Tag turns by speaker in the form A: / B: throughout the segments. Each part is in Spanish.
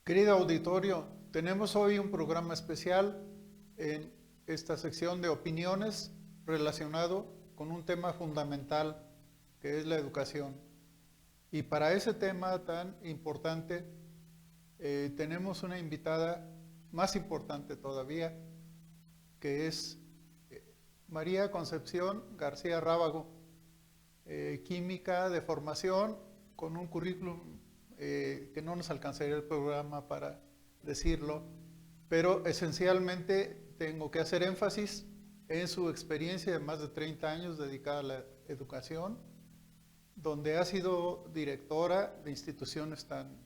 A: Querido auditorio, tenemos hoy un programa especial en esta sección de opiniones relacionado con un tema fundamental que es la educación. Y para ese tema tan importante tenemos una invitada más importante todavía, que es María Concepción García Rábago, química de formación con un currículum que no nos alcanzaría el programa para decirlo, pero esencialmente tengo que hacer énfasis en su experiencia de más de 30 años dedicada a la educación, donde ha sido directora de instituciones tan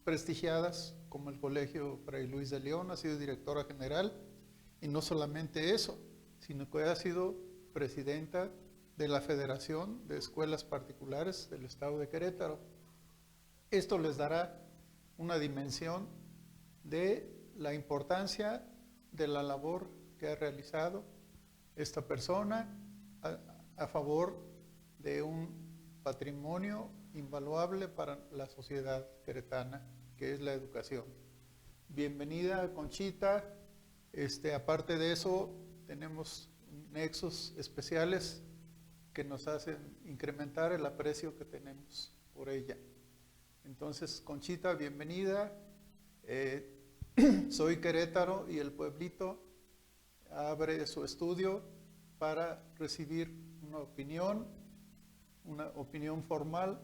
A: prestigiadas como el Colegio Fray Luis de León, ha sido directora general, y no solamente eso, sino que ha sido presidenta de la Federación de Escuelas Particulares del Estado de Querétaro. Esto les dará una dimensión de la importancia de la labor que ha realizado esta persona a favor de un patrimonio invaluable para la sociedad queretana, que es la educación. Bienvenida, Conchita. Aparte de eso, tenemos nexos especiales que nos hacen incrementar el aprecio que tenemos por ella. Entonces, Conchita, bienvenida. Soy Querétaro y el pueblito abre su estudio para recibir una opinión formal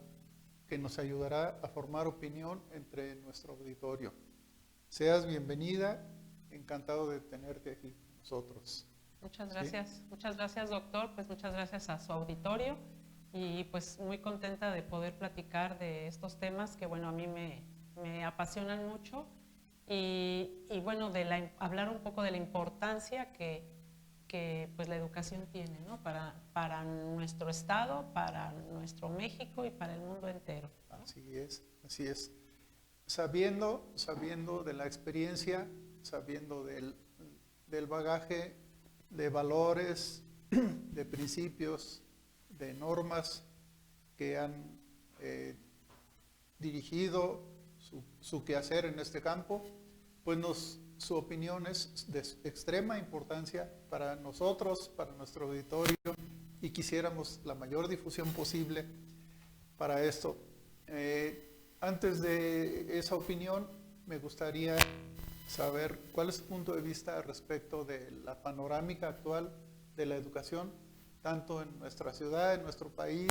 A: que nos ayudará a formar opinión entre nuestro auditorio. Seas bienvenida, encantado de tenerte aquí con nosotros.
B: Muchas gracias, doctor, pues muchas gracias a su auditorio y pues muy contenta de poder platicar de estos temas que bueno, a mí me apasionan mucho y bueno, hablar un poco de la importancia que pues la educación tiene, ¿no? para nuestro estado, para nuestro México y para el mundo entero, ¿no?
A: Así es. Sabiendo de la experiencia, sabiendo del bagaje de valores, de principios, de normas que han dirigido su quehacer en este campo, pues su opinión es de extrema importancia para nosotros, para nuestro auditorio, y quisiéramos la mayor difusión posible para esto. Antes de esa opinión, me gustaría saber cuál es su punto de vista respecto de la panorámica actual de la educación, tanto en nuestra ciudad, en nuestro país,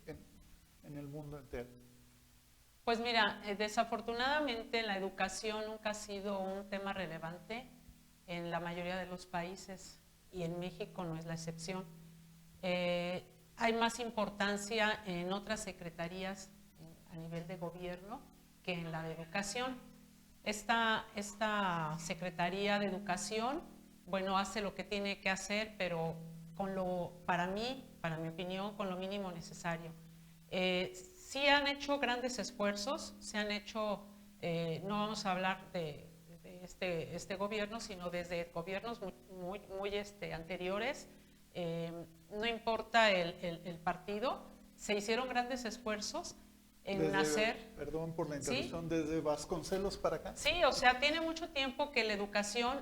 A: en el mundo entero.
B: Pues mira, desafortunadamente la educación nunca ha sido un tema relevante en la mayoría de los países y en México no es la excepción. Hay más importancia en otras secretarías a nivel de gobierno que en la de educación. Esta Secretaría de Educación, bueno, hace lo que tiene que hacer, pero para mi opinión, con lo mínimo necesario. Sí han hecho grandes esfuerzos, no vamos a hablar de este gobierno, sino desde gobiernos muy anteriores, no importa el partido, se hicieron grandes esfuerzos en hacer...
A: Perdón por la interrupción,
B: ¿sí?
A: ¿Desde Vasconcelos para acá?
B: Sí, o sea, tiene mucho tiempo que la educación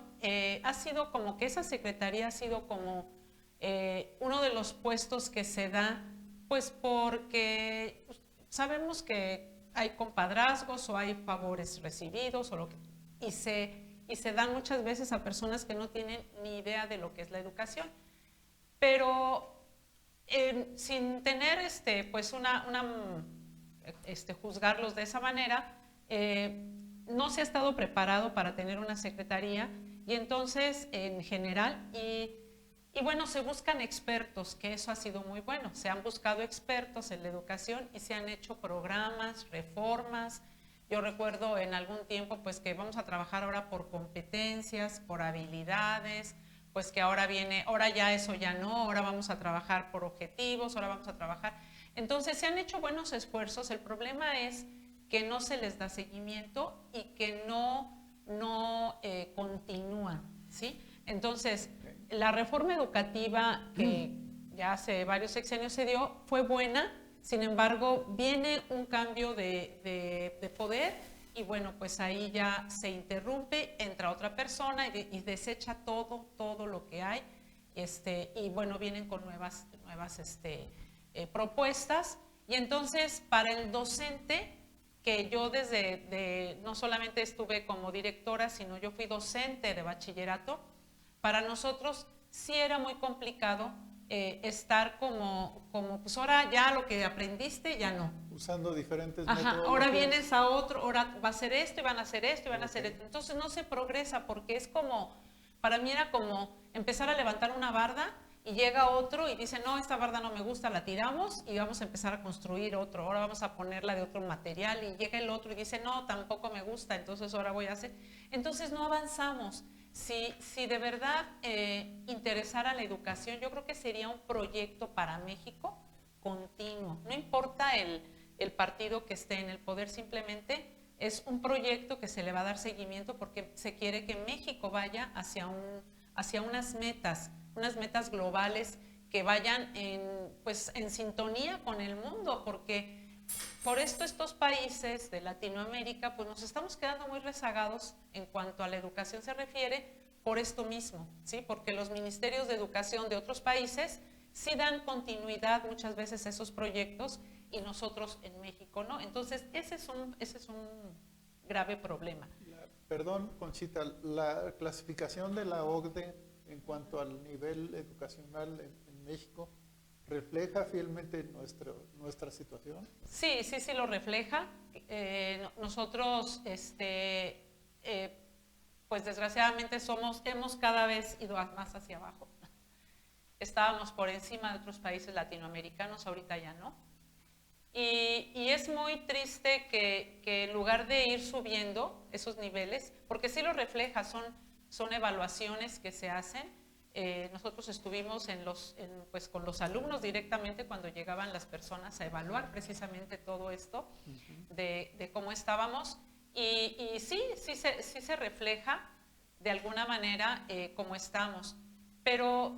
B: ha sido como que esa secretaría ha sido como uno de los puestos que se da, pues porque sabemos que hay compadrazgos o hay favores recibidos y se dan muchas veces a personas que no tienen ni idea de lo que es la educación. Pero sin tener pues juzgarlos de esa manera, no se ha estado preparado para tener una secretaría y entonces en general y bueno, se buscan expertos, que eso ha sido muy bueno. Se han buscado expertos en la educación y se han hecho programas, reformas. Yo recuerdo en algún tiempo pues que vamos a trabajar ahora por competencias, por habilidades, pues que ahora ya eso ya no, ahora vamos a trabajar por objetivos, ahora vamos a trabajar. Entonces se han hecho buenos esfuerzos, el problema es que no se les da seguimiento y que no continúan, ¿sí? Entonces, la reforma educativa que ya hace varios sexenios se dio fue buena, sin embargo, viene un cambio de poder y bueno, pues ahí ya se interrumpe, entra otra persona y desecha todo lo que hay, y bueno, vienen con nuevas propuestas, y entonces para el docente, que yo no solamente estuve como directora, sino yo fui docente de bachillerato, para nosotros sí era muy complicado estar como, pues ahora ya lo que aprendiste ya no.
A: Usando diferentes
B: Ajá, ahora vienes a otro, ahora va a ser esto y van a hacer esto y van a hacer esto. Entonces no se progresa porque es como, para mí era como empezar a levantar una barda y llega otro y dice, no, esta barda no me gusta, la tiramos y vamos a empezar a construir otro, ahora vamos a ponerla de otro material, y llega el otro y dice, no, tampoco me gusta, entonces ahora voy a hacer. Entonces no avanzamos. Si de verdad interesara la educación, yo creo que sería un proyecto para México continuo. No importa el partido que esté en el poder, simplemente es un proyecto que se le va a dar seguimiento porque se quiere que México vaya hacia unas metas globales que vayan en sintonía con el mundo, porque por esto estos países de Latinoamérica pues nos estamos quedando muy rezagados en cuanto a la educación se refiere, por esto mismo, ¿sí? Porque los ministerios de educación de otros países sí dan continuidad muchas veces a esos proyectos y nosotros en México no. Entonces ese es un grave problema.
A: Perdón, Conchita, la clasificación de la OCDE en cuanto al nivel educacional en México, ¿refleja fielmente nuestra situación?
B: Sí lo refleja. Nosotros, pues desgraciadamente hemos cada vez ido más hacia abajo. Estábamos por encima de otros países latinoamericanos, ahorita ya no. Y es muy triste que en lugar de ir subiendo esos niveles, porque sí lo refleja, son evaluaciones que se hacen. Nosotros estuvimos pues con los alumnos directamente cuando llegaban las personas a evaluar precisamente todo esto de cómo estábamos, y sí se refleja de alguna manera cómo estamos, pero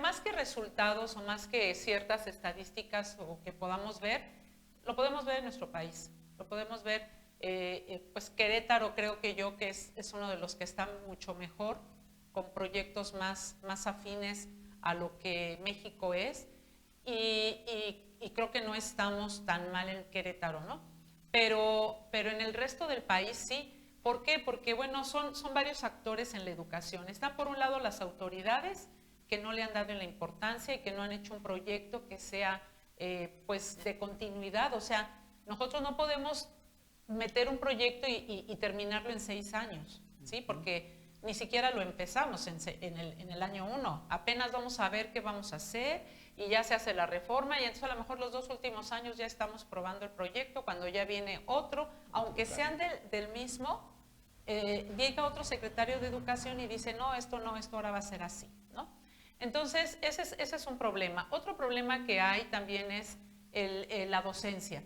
B: más que resultados o más que ciertas estadísticas o que podamos ver, lo podemos ver en nuestro país, lo podemos ver, pues Querétaro creo que es uno de los que está mucho mejor, con proyectos más afines a lo que México es, y creo que no estamos tan mal en Querétaro, ¿no? Pero en el resto del país sí. ¿Por qué? Porque bueno, son varios actores en la educación. Están por un lado las autoridades, que no le han dado la importancia y que no han hecho un proyecto que sea pues de continuidad. O sea, nosotros no podemos meter un proyecto y terminarlo en 6 años, ¿sí? Porque ni siquiera lo empezamos en el año 1, apenas vamos a ver qué vamos a hacer y ya se hace la reforma, y entonces a lo mejor los 2 últimos años ya estamos probando el proyecto, cuando ya viene otro, aunque sean del mismo, llega otro secretario de educación y dice, no, esto ahora va a ser así, ¿no? Entonces ese es un problema. Otro problema que hay también es la docencia.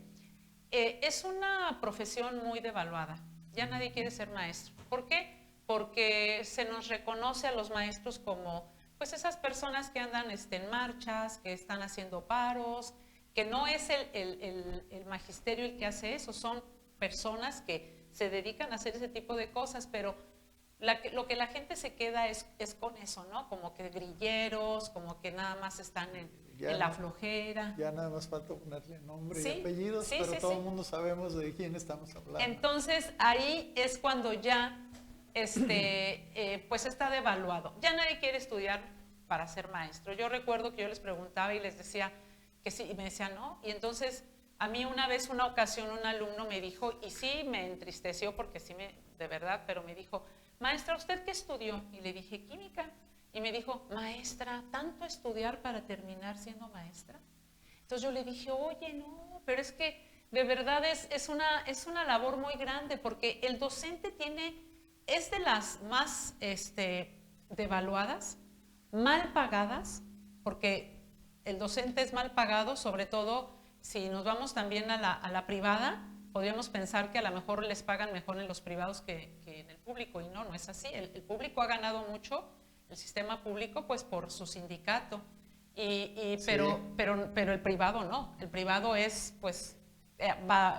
B: Es una profesión muy devaluada, ya nadie quiere ser maestro. ¿Por qué? Porque se nos reconoce a los maestros como pues esas personas que andan en marchas, que están haciendo paros, que no es el magisterio el que hace eso, son personas que se dedican a hacer ese tipo de cosas, pero lo que la gente se queda es con eso, ¿no? Como que grilleros, como que nada más están en la flojera.
A: Ya nada más falta ponerle nombre
B: y
A: apellidos, pero todo el mundo sabemos de quién estamos hablando.
B: Entonces ahí es cuando ya pues está devaluado. Ya nadie quiere estudiar para ser maestro. Yo recuerdo que yo les preguntaba y les decía que sí, y me decían no. Y entonces a mí una ocasión un alumno me dijo, y sí me entristeció porque sí de verdad, pero me dijo, maestra, ¿usted qué estudió? Y le dije, química. Y me dijo, maestra, ¿tanto estudiar para terminar siendo maestra? Entonces yo le dije, oye, no, pero es que de verdad es una labor muy grande, porque el docente es de las más devaluadas, mal pagadas, porque el docente es mal pagado, sobre todo si nos vamos también a la privada, podríamos pensar que a lo mejor les pagan mejor en los privados que en el público, y no es así. El público ha ganado mucho, el sistema público, pues por su sindicato, pero el privado no, el privado es, pues,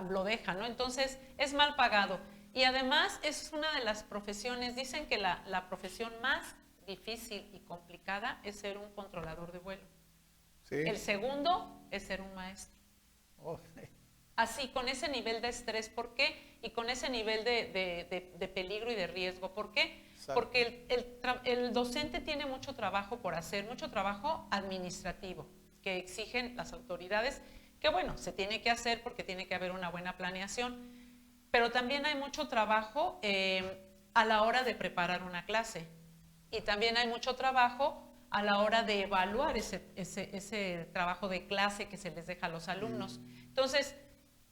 B: lo deja, ¿no? Entonces es mal pagado. Y además es una de las profesiones, dicen que la profesión más difícil y complicada es ser un controlador de vuelo.
A: Sí.
B: El segundo es ser un maestro.
A: Oh,
B: Así, con ese nivel de estrés, ¿por qué? Y con ese nivel de peligro y de riesgo, ¿por qué?
A: Exacto.
B: Porque el docente tiene mucho trabajo por hacer, mucho trabajo administrativo, que exigen las autoridades, que bueno, se tiene que hacer porque tiene que haber una buena planeación, pero también hay mucho trabajo a la hora de preparar una clase, y también hay mucho trabajo a la hora de evaluar ese trabajo de clase que se les deja a los alumnos. Entonces,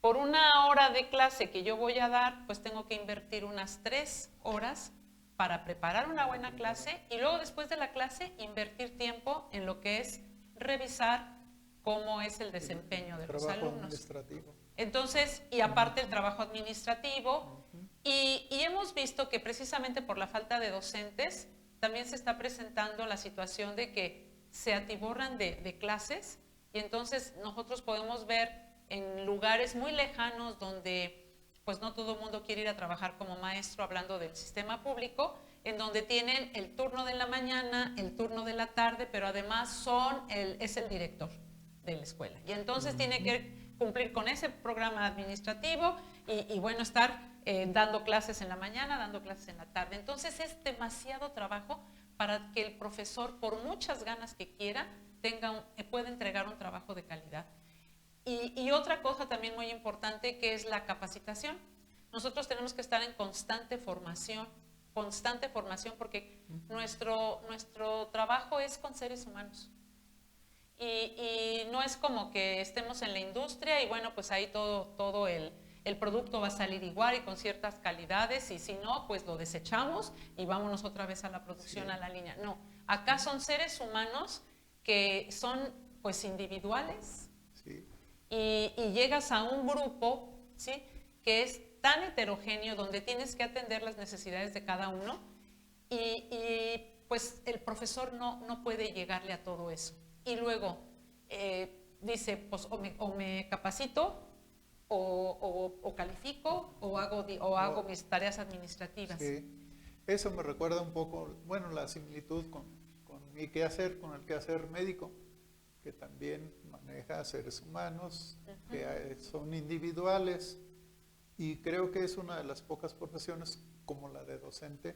B: por una hora de clase que yo voy a dar, pues tengo que invertir unas 3 horas para preparar una buena clase, y luego después de la clase invertir tiempo en lo que es revisar cómo es el desempeño de los
A: trabajo
B: alumnos.
A: administrativo.
B: Entonces, y aparte el trabajo administrativo, y hemos visto que precisamente por la falta de docentes, también se está presentando la situación de que se atiborran de clases, y entonces nosotros podemos ver en lugares muy lejanos donde pues no todo el mundo quiere ir a trabajar como maestro, hablando del sistema público, en donde tienen el turno de la mañana, el turno de la tarde, pero además es el director de la escuela. Y entonces tiene que cumplir con ese programa administrativo y bueno, estar dando clases en la mañana, dando clases en la tarde. Entonces es demasiado trabajo para que el profesor, por muchas ganas que quiera, pueda entregar un trabajo de calidad. Y otra cosa también muy importante, que es la capacitación. Nosotros tenemos que estar en constante formación porque nuestro trabajo es con seres humanos. Y no es como que estemos en la industria y bueno, pues ahí todo el producto va a salir igual y con ciertas calidades, y si no, pues lo desechamos y vámonos otra vez a la producción, a la línea. No, acá son seres humanos que son pues individuales.
A: Sí.
B: Y llegas a un grupo, ¿sí?, que es tan heterogéneo, donde tienes que atender las necesidades de cada uno, y pues el profesor no puede llegarle a todo eso. Y luego dice, pues o me capacito, o califico, o hago mis tareas administrativas.
A: Sí. Eso me recuerda un poco, bueno, la similitud con mi quehacer, con el quehacer médico, que también maneja seres humanos, que son individuales, y creo que es una de las pocas profesiones, como la de docente,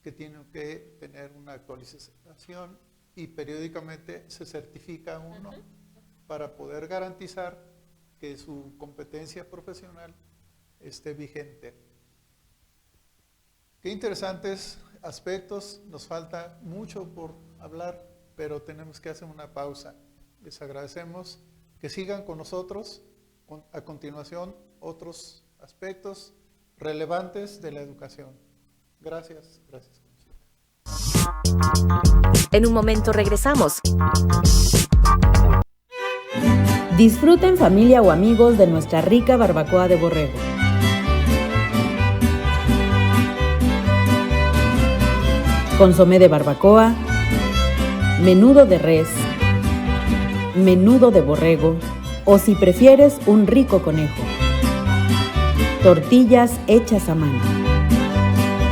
A: que tienen que tener una actualización y periódicamente se certifica uno para poder garantizar que su competencia profesional esté vigente. Qué interesantes aspectos, nos falta mucho por hablar, pero tenemos que hacer una pausa. Les agradecemos que sigan con nosotros. A continuación, otros aspectos relevantes de la educación. Gracias. Gracias.
C: En un momento regresamos.
D: Disfruten, familia o amigos, de nuestra rica barbacoa de borrego. Consomé de barbacoa, menudo de res, menudo de borrego, o si prefieres, un rico conejo. Tortillas hechas a mano.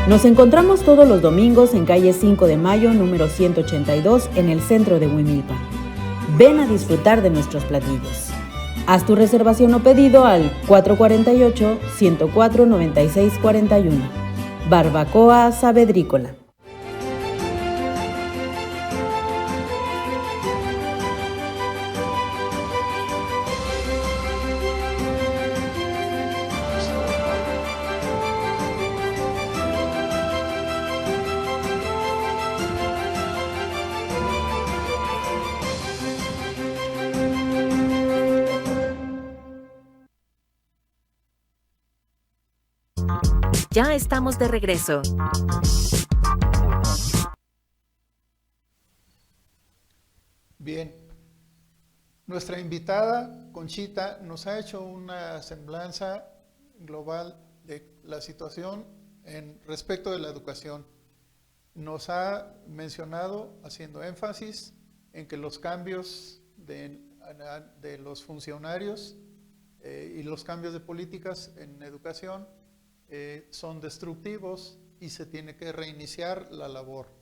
D: Nos encontramos todos los domingos en calle 5 de Mayo, número 182, en el centro de Huimilpan. Ven a disfrutar de nuestros platillos. Haz tu reservación o pedido al 448-104-9641. Barbacoa Saavedrícola.
C: Ya estamos de regreso.
A: Bien, nuestra invitada, Conchita, nos ha hecho una semblanza global de la situación respecto de la educación. Nos ha mencionado, haciendo énfasis en que los cambios de los funcionarios y los cambios de políticas en educación son destructivos y se tiene que reiniciar la labor.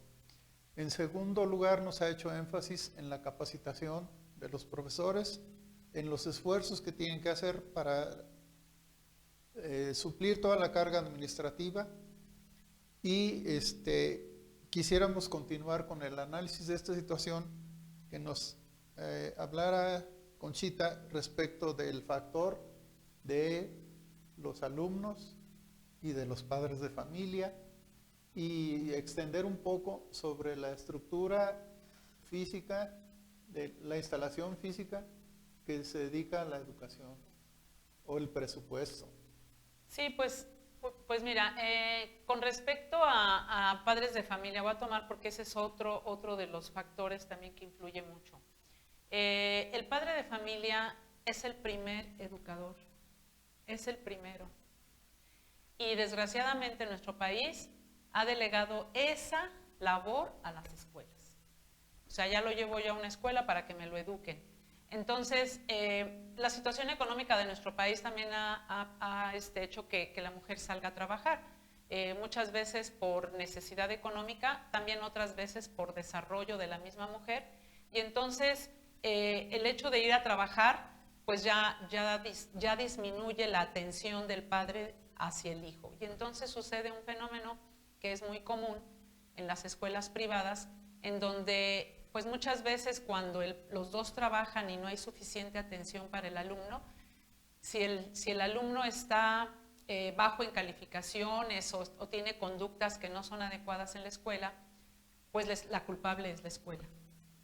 A: En segundo lugar, nos ha hecho énfasis en la capacitación de los profesores, en los esfuerzos que tienen que hacer para suplir toda la carga administrativa y quisiéramos continuar con el análisis de esta situación, que nos hablara Conchita respecto del factor de los alumnos y de los padres de familia y extender un poco sobre la estructura física, de la instalación física que se dedica a la educación o el presupuesto.
B: Sí, pues mira, con respecto a padres de familia, voy a tomar porque ese es otro de los factores también que influye mucho. El padre de familia es el primer educador, es el primero. Y desgraciadamente en nuestro país ha delegado esa labor a las escuelas. O sea, ya lo llevo yo a una escuela para que me lo eduquen. Entonces, la situación económica de nuestro país también ha hecho que la mujer salga a trabajar. Muchas veces por necesidad económica, también otras veces por desarrollo de la misma mujer. Y entonces, el hecho de ir a trabajar, pues ya disminuye la atención del padre hacia el hijo. Y entonces sucede un fenómeno que es muy común en las escuelas privadas, en donde pues muchas veces cuando los dos trabajan y no hay suficiente atención para el alumno, si el alumno está bajo en calificaciones o tiene conductas que no son adecuadas en la escuela, pues la culpable es la escuela.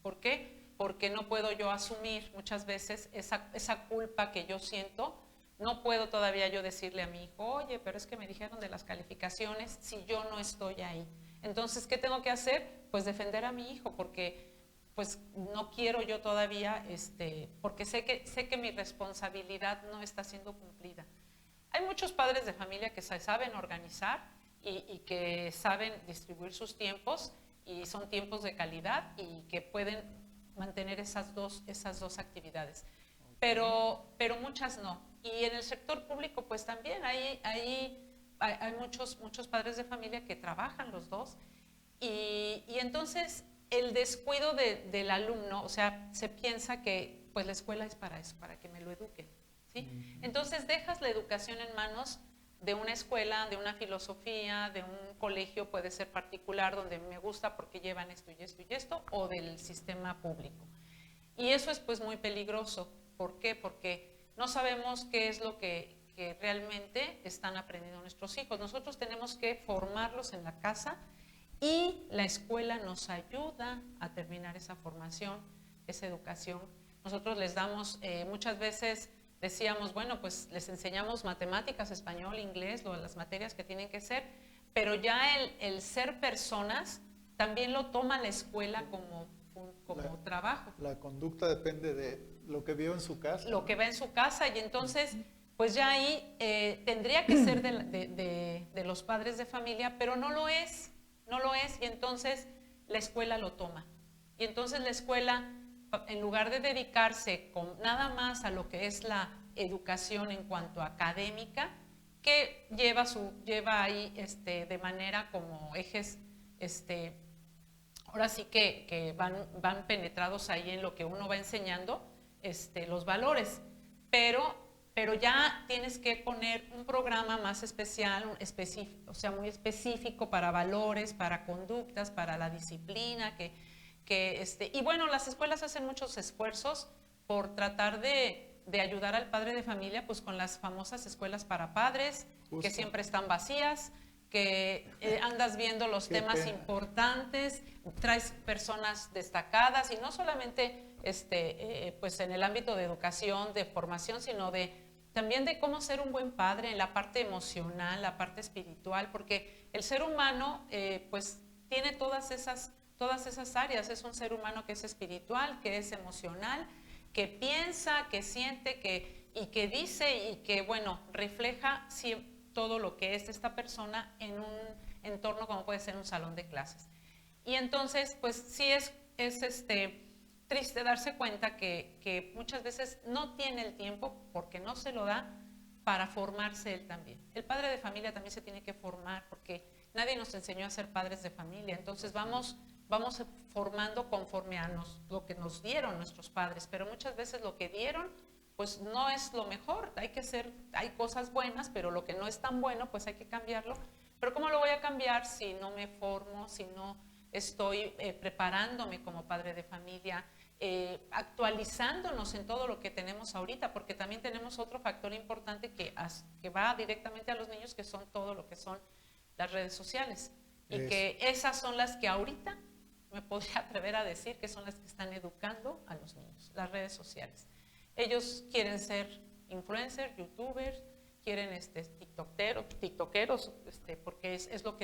B: ¿Por qué? Porque no puedo yo asumir muchas veces esa culpa que yo siento. No puedo todavía yo decirle a mi hijo, oye, pero es que me dijeron de las calificaciones si yo no estoy ahí. Entonces, ¿qué tengo que hacer? Pues defender a mi hijo, porque pues no quiero yo todavía, porque sé que mi responsabilidad no está siendo cumplida. Hay muchos padres de familia que se saben organizar y que saben distribuir sus tiempos, y son tiempos de calidad y que pueden mantener esas dos actividades. Pero muchas no. Y en el sector público pues también hay muchos padres de familia que trabajan los dos, y entonces el descuido del alumno, o sea, se piensa que pues la escuela es para eso, para que me lo eduquen, ¿sí? Entonces dejas la educación en manos de una escuela, de una filosofía, de un colegio, puede ser particular, donde me gusta porque llevan esto y esto y esto, o del sistema público. Y eso es pues muy peligroso. ¿Por qué? Porque no sabemos qué es lo que realmente están aprendiendo nuestros hijos. Nosotros tenemos que formarlos en la casa, y la escuela nos ayuda a terminar esa formación, esa educación. Nosotros les damos, muchas veces decíamos, bueno, pues les enseñamos matemáticas, español, inglés, las materias que tienen que ser, pero ya el ser personas también lo toma la escuela como trabajo.
A: La conducta depende de lo que vio en su casa.
B: Lo que ve en su casa, y entonces pues ya ahí tendría que ser de los padres de familia, pero no lo es, y entonces la escuela lo toma. Y entonces la escuela, en lugar de dedicarse nada más a lo que es la educación en cuanto a académica, que lleva ahí de manera como ejes, ahora sí que van penetrados ahí en lo que uno va enseñando, los valores, pero ya tienes que poner un programa más especial, o sea, muy específico para valores, para conductas, para la disciplina, y bueno, las escuelas hacen muchos esfuerzos por tratar de ayudar al padre de familia, pues con las famosas escuelas para padres,
A: Justo.
B: Que siempre están vacías, que andas viendo los temas importantes, traes personas destacadas, y no solamente pues en el ámbito de educación, de formación, sino también de cómo ser un buen padre en la parte emocional, la parte espiritual, porque el ser humano pues tiene todas esas áreas. Es un ser humano que es espiritual, que es emocional, que piensa, que siente, y que dice, y que bueno, refleja todo lo que es esta persona en un entorno como puede ser un salón de clases. Y entonces pues sí es triste darse cuenta que muchas veces no tiene el tiempo, porque no se lo da, para formarse él también. El padre de familia también se tiene que formar porque nadie nos enseñó a ser padres de familia, entonces vamos formando conforme a lo que nos dieron nuestros padres, pero muchas veces lo que dieron pues no es lo mejor, hay cosas buenas, pero lo que no es tan bueno pues hay que cambiarlo. Pero ¿cómo lo voy a cambiar si no me formo, si no estoy preparándome como padre de familia, actualizándonos en todo lo que tenemos ahorita? Porque también tenemos otro factor importante que va directamente a los niños, que son todo lo que son las redes sociales. Y que esas son las que ahorita me podría atrever a decir que son las que están educando a los niños, las redes sociales. Ellos quieren ser influencers, youtubers, quieren tiktokeros, porque es lo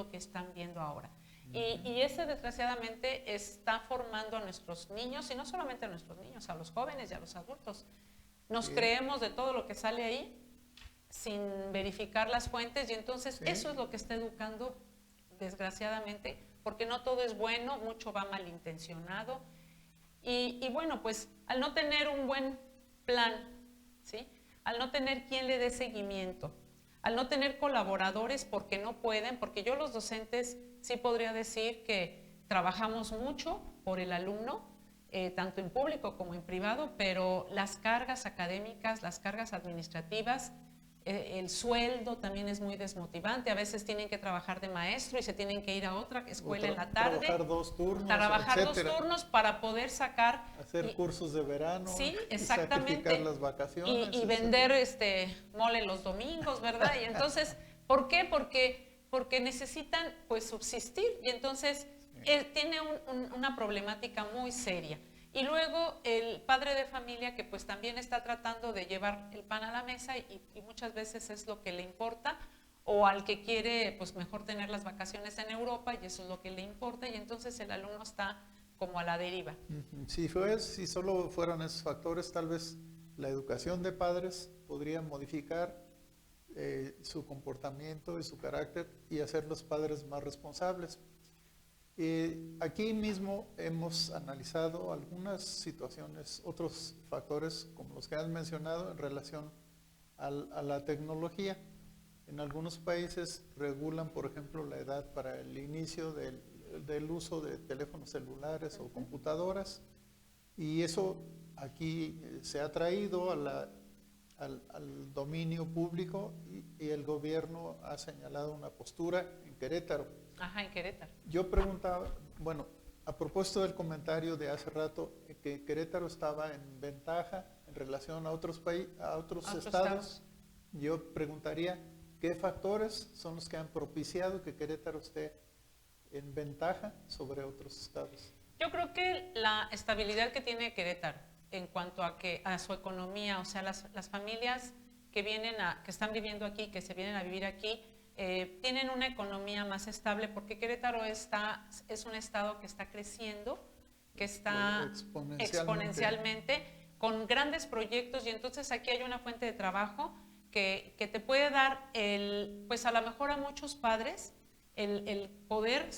B: que están viendo ahora. Y ese desgraciadamente está formando a nuestros niños, y no solamente a nuestros niños, a los jóvenes y a los adultos. Nos creemos de todo lo que sale ahí sin verificar las fuentes, y entonces eso es lo que está educando desgraciadamente, porque no todo es bueno, mucho va malintencionado. Y bueno, pues al no tener un buen plan, ¿sí? Al no tener quien le dé seguimiento, al no tener colaboradores porque no pueden, porque yo los docentes sí podría decir que trabajamos mucho por el alumno, tanto en público como en privado, pero las cargas académicas, las cargas administrativas, el sueldo también es muy desmotivante. A veces tienen que trabajar de maestro y se tienen que ir a otra escuela en la tarde.
A: Trabajar 2 turnos,
B: trabajar
A: etcétera.
B: 2 turnos para poder sacar.
A: Hacer cursos de verano.
B: Sí,
A: y
B: exactamente.
A: sacrificar las vacaciones.
B: Y vender mole los domingos, ¿verdad? Y entonces, ¿por qué? Porque necesitan pues subsistir, y entonces tiene una problemática muy seria. Y luego el padre de familia, que pues también está tratando de llevar el pan a la mesa y muchas veces es lo que le importa, o al que quiere pues mejor tener las vacaciones en Europa y eso es lo que le importa, y entonces el alumno está como a la deriva.
A: Si solo fueran esos factores, tal vez la educación de padres podría modificar su comportamiento y su carácter y hacer los padres más responsables. Aquí mismo hemos analizado algunas situaciones, otros factores como los que has mencionado en relación a la tecnología. En algunos países regulan, por ejemplo, la edad para el inicio del uso de teléfonos celulares o computadoras, y eso aquí se ha traído al dominio público y el gobierno ha señalado una postura en Querétaro.
B: Ajá, en Querétaro.
A: Yo preguntaba, bueno, a propósito del comentario de hace rato, que Querétaro estaba en ventaja en relación a otros estados, yo preguntaría, ¿qué factores son los que han propiciado que Querétaro esté en ventaja sobre otros estados?
B: Yo creo que la estabilidad que tiene Querétaro en cuanto a su economía, o sea, las familias que están viviendo aquí, que se vienen a vivir aquí, tienen una economía más estable, porque Querétaro es un estado que está creciendo, que está exponencialmente, con grandes proyectos, y entonces aquí hay una fuente de trabajo que te puede dar pues a lo mejor a muchos padres el poder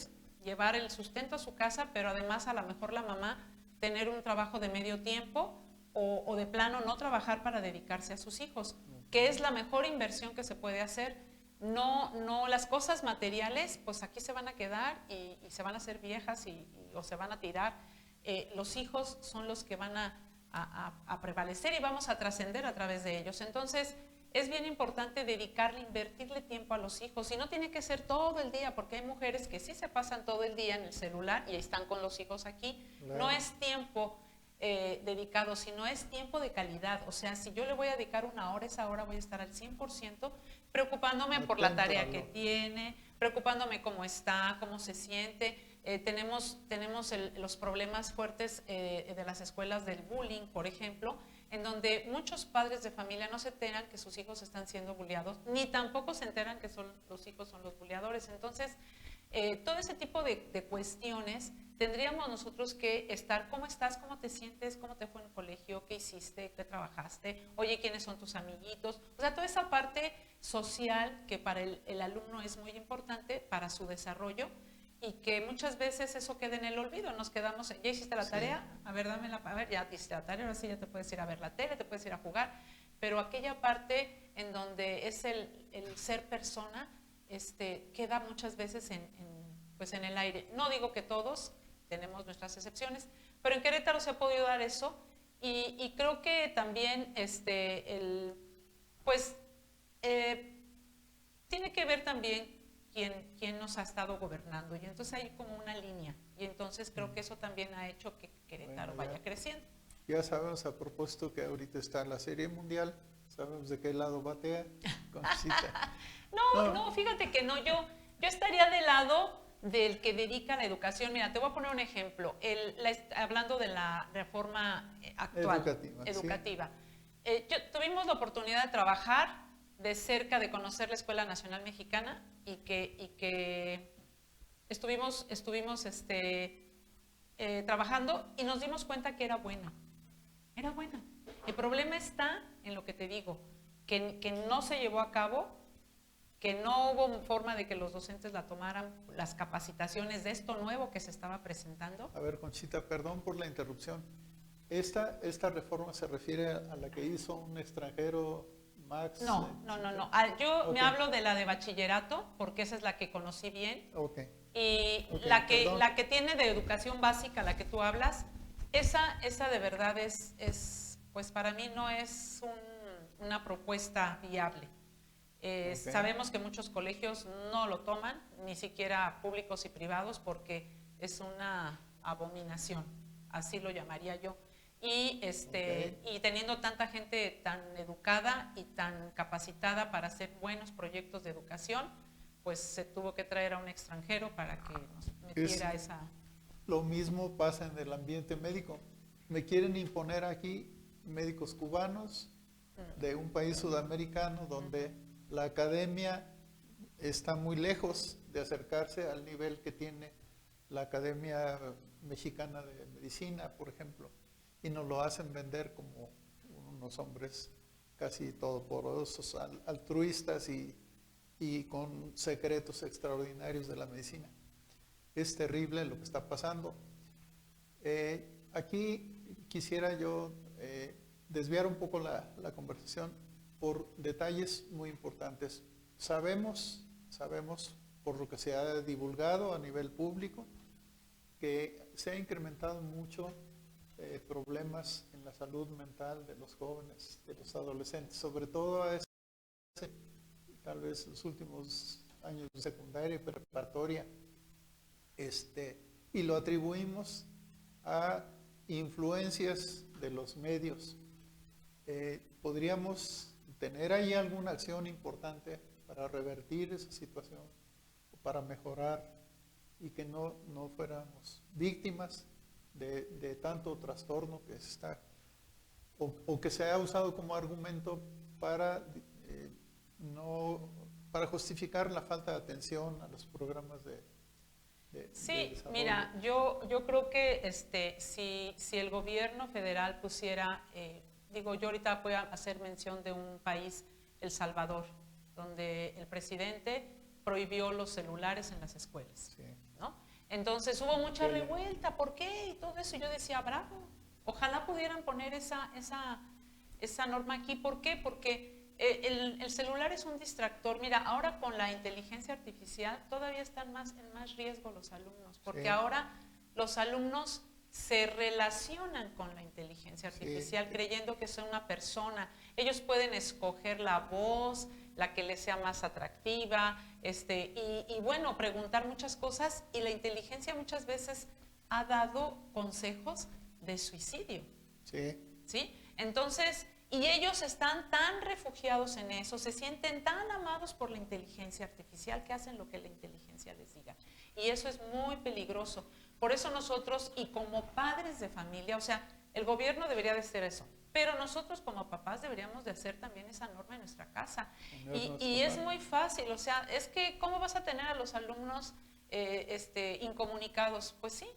B: llevar el sustento a su casa, pero además a lo mejor la mamá tener un trabajo de medio tiempo o de plano no trabajar para dedicarse a sus hijos, que es la mejor inversión que se puede hacer. No, las cosas materiales, pues aquí se van a quedar y se van a hacer viejas o se van a tirar. Los hijos son los que van a prevalecer y vamos a trascender a través de ellos. Entonces, es bien importante invertirle tiempo a los hijos, y no tiene que ser todo el día, porque hay mujeres que sí se pasan todo el día en el celular y están con los hijos aquí. Claro. No es tiempo dedicado, sino es tiempo de calidad. O sea, si yo le voy a dedicar 1 hora, esa hora voy a estar al 100% preocupándome por la tarea que tiene, preocupándome cómo está, cómo se siente. Tenemos los problemas fuertes de las escuelas del bullying, por ejemplo, en donde muchos padres de familia no se enteran que sus hijos están siendo bulleados, ni tampoco se enteran que los hijos son los bulleadores. Entonces, todo ese tipo de cuestiones tendríamos nosotros que estar, ¿cómo estás? ¿Cómo te sientes? ¿Cómo te fue en el colegio? ¿Qué hiciste? ¿Qué trabajaste? Oye, ¿quiénes son tus amiguitos? O sea, toda esa parte social que para el alumno es muy importante para su desarrollo, y que muchas veces eso queda en el olvido. Nos quedamos, ¿ya hiciste la tarea? A ver, dámela, a ver, ya hiciste la tarea, ahora sí ya te puedes ir a ver la tele, te puedes ir a jugar. pero aquella parte en donde es el ser persona, queda muchas veces pues en el aire. No digo que todos, tenemos nuestras excepciones, pero en Querétaro se ha podido dar eso y creo que también tiene que ver también quién nos ha estado gobernando, y entonces hay como una línea, y entonces creo que eso también ha hecho que Querétaro vaya creciendo.
A: Ya sabemos, a propósito, que ahorita está la Serie Mundial, sabemos de qué lado batea Conchita.
B: No, fíjate que no, yo estaría del lado del que dedica la educación. Mira, te voy a poner un ejemplo, hablando de la reforma actual, educativa. Sí. Tuvimos la oportunidad de trabajar de cerca, de conocer la Escuela Nacional Mexicana, y que estuvimos trabajando y nos dimos cuenta que era buena. Era buena. El problema está en lo que te digo, que no se llevó a cabo, que no hubo forma de que los docentes la tomaran, las capacitaciones de esto nuevo que se estaba presentando.
A: A ver, Conchita, perdón por la interrupción. ¿Esta reforma se refiere a la que hizo un extranjero, Max?
B: No. Yo me hablo de la de bachillerato, porque esa es la que conocí bien.
A: Okay.
B: Y la que tiene de educación básica, la que tú hablas, esa de verdad pues para mí no es una propuesta viable. Sabemos que muchos colegios no lo toman, ni siquiera públicos y privados, porque es una abominación, así lo llamaría yo. Y teniendo tanta gente tan educada y tan capacitada para hacer buenos proyectos de educación, pues se tuvo que traer a un extranjero para que nos metiera esa...
A: Lo mismo pasa en el ambiente médico. Me quieren imponer aquí médicos cubanos de un país sudamericano donde la academia está muy lejos de acercarse al nivel que tiene la Academia Mexicana de Medicina, por ejemplo, y nos lo hacen vender como unos hombres casi todopoderosos, altruistas y con secretos extraordinarios de la medicina. Es terrible lo que está pasando. Aquí quisiera yo desviar un poco la conversación por detalles muy importantes. Sabemos por lo que se ha divulgado a nivel público que se ha incrementado mucho problemas en la salud mental de los jóvenes, de los adolescentes, sobre todo tal vez los últimos años de secundaria y preparatoria, y lo atribuimos a influencias de los medios. ¿Podríamos tener ahí alguna acción importante para revertir esa situación, o para mejorar y que no fuéramos víctimas de tanto trastorno que se está, o que se ha usado como argumento para justificar la falta de atención a los programas de desarrollo?
B: Mira, yo creo que si el gobierno federal pusiera, yo ahorita voy a hacer mención de un país, El Salvador, donde el presidente prohibió los celulares en las escuelas, sí, ¿no? Entonces hubo mucha revuelta, ¿por qué? Y todo eso, yo decía, bravo, ojalá pudieran poner esa norma aquí. ¿Por qué? Porque el celular es un distractor. Mira, ahora con la inteligencia artificial todavía están en más riesgo los alumnos, porque sí, ahora los alumnos se relacionan con la inteligencia artificial, sí, creyendo que son una persona. Ellos pueden escoger la voz, la que les sea más atractiva, y bueno, preguntar muchas cosas, y la inteligencia muchas veces ha dado consejos de suicidio.
A: Sí.
B: ¿Sí? Entonces, y ellos están tan refugiados en eso, se sienten tan amados por la inteligencia artificial que hacen lo que la inteligencia les diga. Y eso es muy peligroso. Por eso nosotros, y como padres de familia, o sea, el gobierno debería de hacer eso, pero nosotros como papás deberíamos de hacer también esa norma en nuestra casa. Y es muy fácil, o sea, es que ¿cómo vas a tener a los alumnos incomunicados? Pues sí,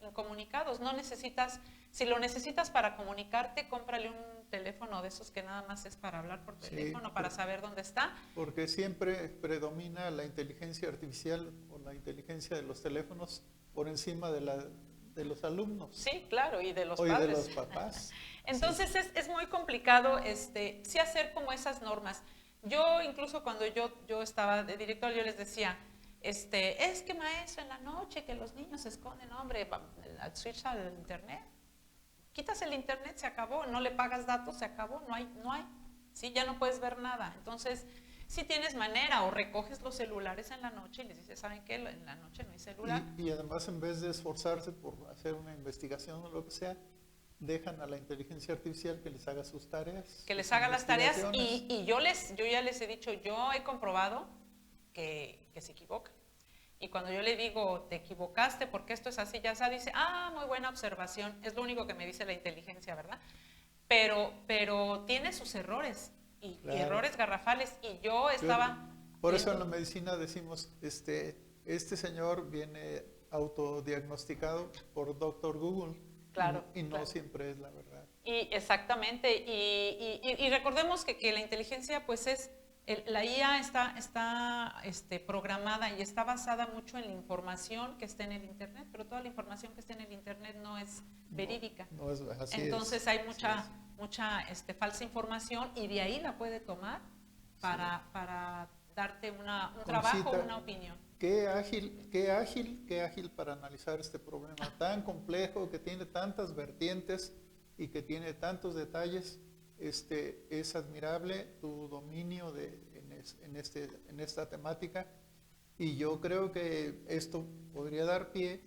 B: incomunicados. No necesitas, si lo necesitas para comunicarte, cómprale un teléfono de esos que nada más es para hablar por teléfono, sí, para saber dónde está.
A: Porque siempre predomina la inteligencia artificial o la inteligencia de los teléfonos por encima de de los alumnos.
B: Sí, claro, y de los
A: o y
B: padres.
A: de los papás.
B: Entonces es muy complicado sí hacer como esas normas. Yo incluso cuando yo estaba de director, yo les decía, es que maestro, en la noche que los niños se esconden, hombre, switch al internet. Quitas el internet, se acabó, no le pagas datos, se acabó, no hay, sí, ya no puedes ver nada. Entonces, si tienes manera o recoges los celulares en la noche y les dices, ¿saben qué? En la noche no hay celular.
A: Y además, en vez de esforzarse por hacer una investigación o lo que sea, dejan a la inteligencia artificial que les haga sus tareas.
B: Que les haga las tareas y yo ya les he dicho, yo he comprobado que se equivocan. Y cuando yo le digo, te equivocaste porque esto es así, ya se dice, muy buena observación. Es lo único que me dice la inteligencia, ¿verdad? Pero tiene sus errores y errores garrafales. Y yo estaba...
A: Por eso en la medicina decimos, este señor viene autodiagnosticado por Dr. Google.
B: Claro.
A: Y no
B: claro.
A: siempre es la verdad.
B: Y exactamente. Y recordemos que la inteligencia, pues la IA está programada y está basada mucho en la información que está en el Internet, pero toda la información que está en el Internet no es verídica.
A: No es así.
B: Entonces hay mucha falsa información y de ahí la puede tomar para darte un trabajo o una opinión.
A: Qué ágil para analizar este problema tan complejo, que tiene tantas vertientes y que tiene tantos detalles. Es admirable tu dominio en esta temática, y yo creo que esto podría dar pie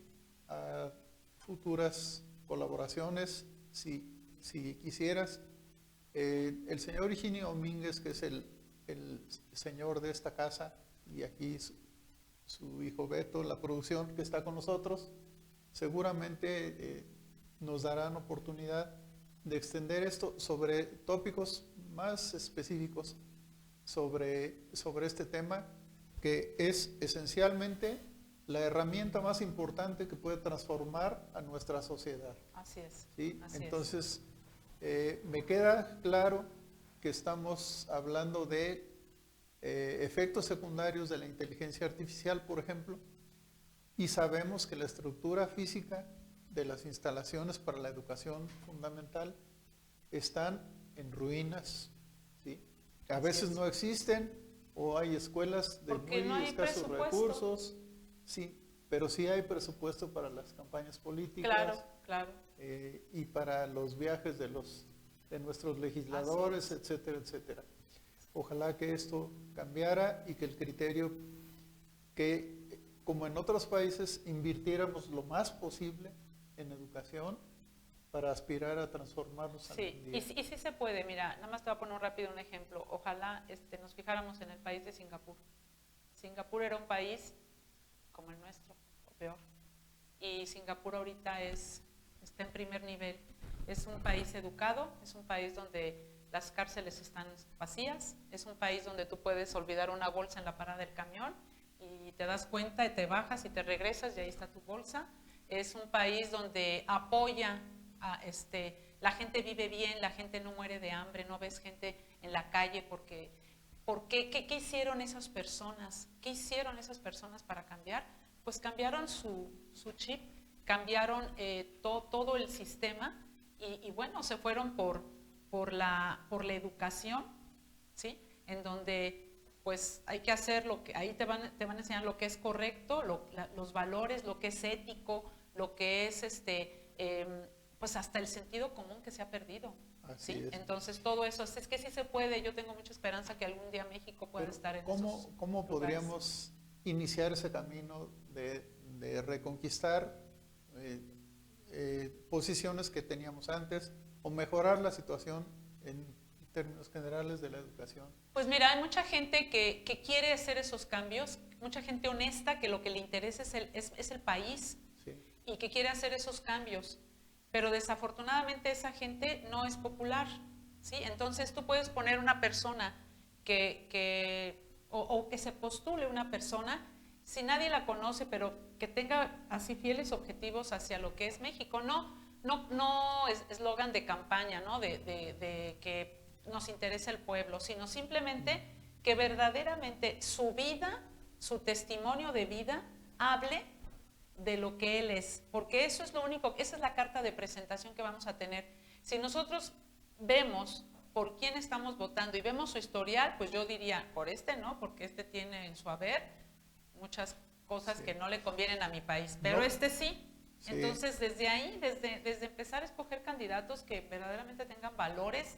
A: a futuras colaboraciones si quisieras. El señor Higinio Domínguez, que es el señor de esta casa, y aquí su hijo Beto, la producción que está con nosotros, seguramente nos darán oportunidad de extender esto sobre tópicos más específicos sobre este tema, que es esencialmente la herramienta más importante que puede transformar a nuestra sociedad.
B: Así es.
A: ¿Sí?
B: Así
A: Entonces, me queda claro que estamos hablando de efectos secundarios de la inteligencia artificial, por ejemplo, y sabemos que la estructura física de las instalaciones para la educación fundamental están en ruinas, ¿sí? A veces no existen, o hay escuelas de
B: porque
A: muy
B: no hay
A: escasos
B: presupuesto.
A: recursos, sí, pero sí hay presupuesto para las campañas políticas.
B: Claro.
A: Y para los viajes de nuestros legisladores, etcétera, etcétera. Ojalá que esto cambiara y que el criterio, que como en otros países invirtiéramos lo más posible en educación para aspirar a transformarnos algún día.
B: Y sí se puede. Mira, nada más te voy a poner rápido un ejemplo. Ojalá nos fijáramos en el país de Singapur. Singapur era un país como el nuestro, o peor. Y Singapur ahorita está en primer nivel. Es un país educado, es un país donde las cárceles están vacías, es un país donde tú puedes olvidar una bolsa en la parada del camión y te das cuenta y te bajas y te regresas y ahí está tu bolsa. Es un país donde apoya la gente vive bien, la gente no muere de hambre, no ves gente en la calle ¿qué hicieron esas personas? ¿Qué hicieron esas personas para cambiar? Pues cambiaron su chip, cambiaron todo el sistema y bueno, se fueron por la educación, ¿sí? En donde pues hay que hacer ahí te van a enseñar lo que es correcto, los valores, lo que es ético, lo que es pues hasta el sentido común que se ha perdido.
A: Así
B: ¿sí?
A: es.
B: Entonces todo eso, es que sí se puede. Yo tengo mucha esperanza que algún día México pueda estar en esos
A: ¿Cómo
B: lugares.
A: podríamos iniciar ese camino de reconquistar posiciones que teníamos antes, o mejorar la situación en términos generales de la educación?
B: Pues mira, hay mucha gente que quiere hacer esos cambios, mucha gente honesta que lo que le interesa es el país,
A: Sí.
B: y que quiere hacer esos cambios, pero desafortunadamente esa gente no es popular, ¿sí? Entonces tú puedes poner una persona o que se postule una persona, si nadie la conoce, pero que tenga así fieles objetivos hacia lo que es México, no es eslogan de campaña, ¿no? de que nos interesa el pueblo, sino simplemente que verdaderamente su vida, su testimonio de vida, hable de lo que él es, porque eso es lo único, esa es la carta de presentación que vamos a tener. Si nosotros vemos por quién estamos votando y vemos su historial, pues yo diría, por este no, porque este tiene en su haber muchas cosas
A: Sí.
B: que no le convienen a mi país, pero
A: No.
B: este sí.
A: Sí.
B: Entonces, desde ahí, desde empezar a escoger candidatos que verdaderamente tengan valores,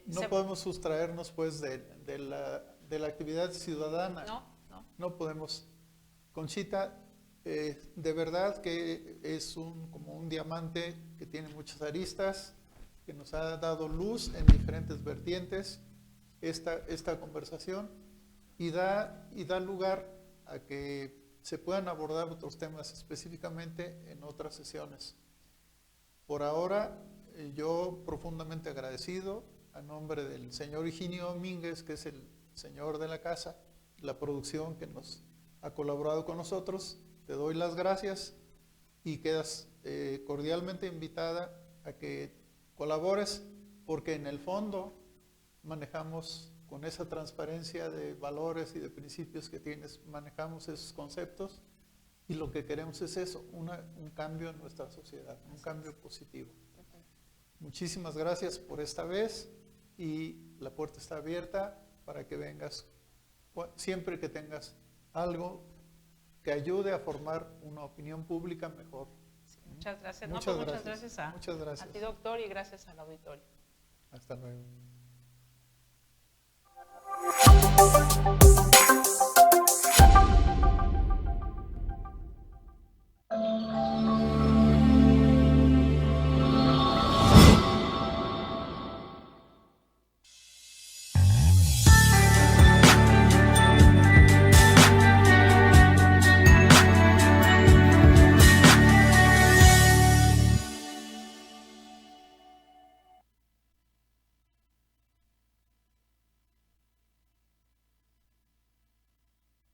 A: No podemos sustraernos pues de la actividad ciudadana.
B: no.
A: No podemos. Conchita, de verdad que es como un diamante que tiene muchas aristas, que nos ha dado luz en diferentes vertientes esta conversación y da lugar a que se puedan abordar otros temas específicamente en otras sesiones. Por ahora, yo profundamente agradecido a nombre del señor Higinio Domínguez, que es el señor de la casa, la producción que nos ha colaborado con nosotros, te doy las gracias y quedas cordialmente invitada a que colabores, porque en el fondo manejamos con esa transparencia de valores y de principios que tienes, manejamos esos conceptos y lo que queremos es eso, un cambio en nuestra sociedad, un cambio positivo. Muchísimas gracias por esta vez y la puerta está abierta para que vengas siempre que tengas algo que ayude a formar una opinión pública mejor.
B: Sí, muchas gracias.
A: Muchas
B: Muchas
A: gracias.
B: gracias a
A: Muchas gracias.
B: ti, doctor, y gracias al auditorio.
A: Hasta luego.